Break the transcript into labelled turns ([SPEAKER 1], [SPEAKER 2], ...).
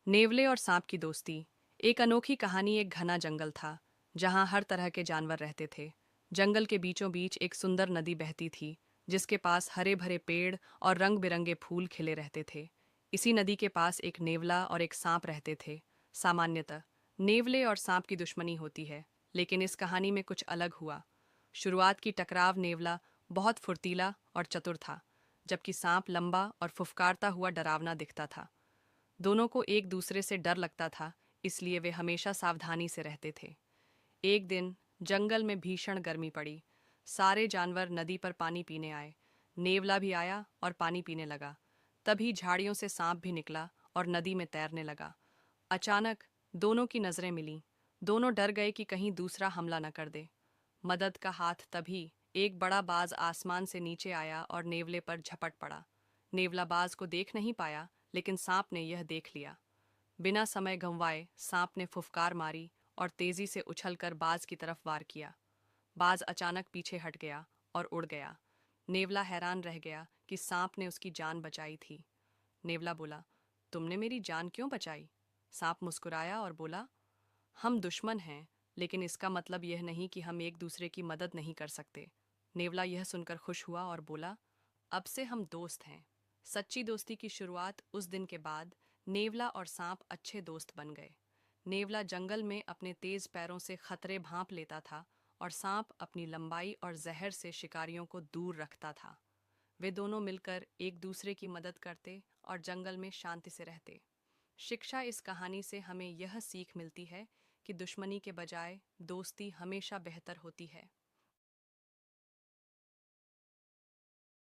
[SPEAKER 1] नेवले और सांप की दोस्ती। एक अनोखी कहानी। एक घना जंगल था जहां हर तरह के जानवर रहते थे। जंगल के बीचों बीच एक सुंदर नदी बहती थी जिसके पास हरे भरे पेड़ और रंग बिरंगे फूल खिले रहते थे। इसी नदी के पास एक नेवला और एक सांप रहते थे। सामान्यतः नेवले और सांप की दुश्मनी होती है, लेकिन इस कहानी में कुछ अलग हुआ। शुरुआत की टकराव नेवला बहुत फुर्तीला और चतुर था, जबकि सांप लंबा और फुफकारता हुआ डरावना दिखता था। दोनों को एक दूसरे से डर लगता था, इसलिए वे हमेशा सावधानी से रहते थे। एक दिन जंगल में भीषण गर्मी पड़ी। सारे जानवर नदी पर पानी पीने आए। नेवला भी आया और पानी पीने लगा। तभी झाड़ियों से सांप भी निकला और नदी में तैरने लगा। अचानक दोनों की नजरें मिलीं। दोनों डर गए कि कहीं दूसरा हमला न कर दे। मदद का हाथ तभी एक बड़ा बाज आसमान से नीचे आया और नेवले पर झपट पड़ा। नेवला बाज को देख नहीं पाया, लेकिन सांप ने यह देख लिया। बिना समय गंवाए सांप ने फुफकार मारी और तेजी से उछलकर बाज की तरफ वार किया। बाज अचानक पीछे हट गया और उड़ गया। नेवला हैरान रह गया कि सांप ने उसकी जान बचाई थी। नेवला बोला, तुमने मेरी जान क्यों बचाई? सांप मुस्कुराया और बोला, हम दुश्मन हैं, लेकिन इसका मतलब यह नहीं कि हम एक दूसरे की मदद नहीं कर सकते। नेवला यह सुनकर खुश हुआ और बोला, अब से हम दोस्त हैं। सच्ची दोस्ती की शुरुआत उस दिन के बाद नेवला और सांप अच्छे दोस्त बन गए। नेवला जंगल में अपने तेज पैरों से खतरे भांप लेता था और सांप अपनी लंबाई और जहर से शिकारियों को दूर रखता था। वे दोनों मिलकर एक दूसरे की मदद करते और जंगल में शांति से रहते। शिक्षा। इस कहानी से हमें यह सीख मिलती है कि दुश्मनी के बजाय दोस्ती हमेशा बेहतर होती है।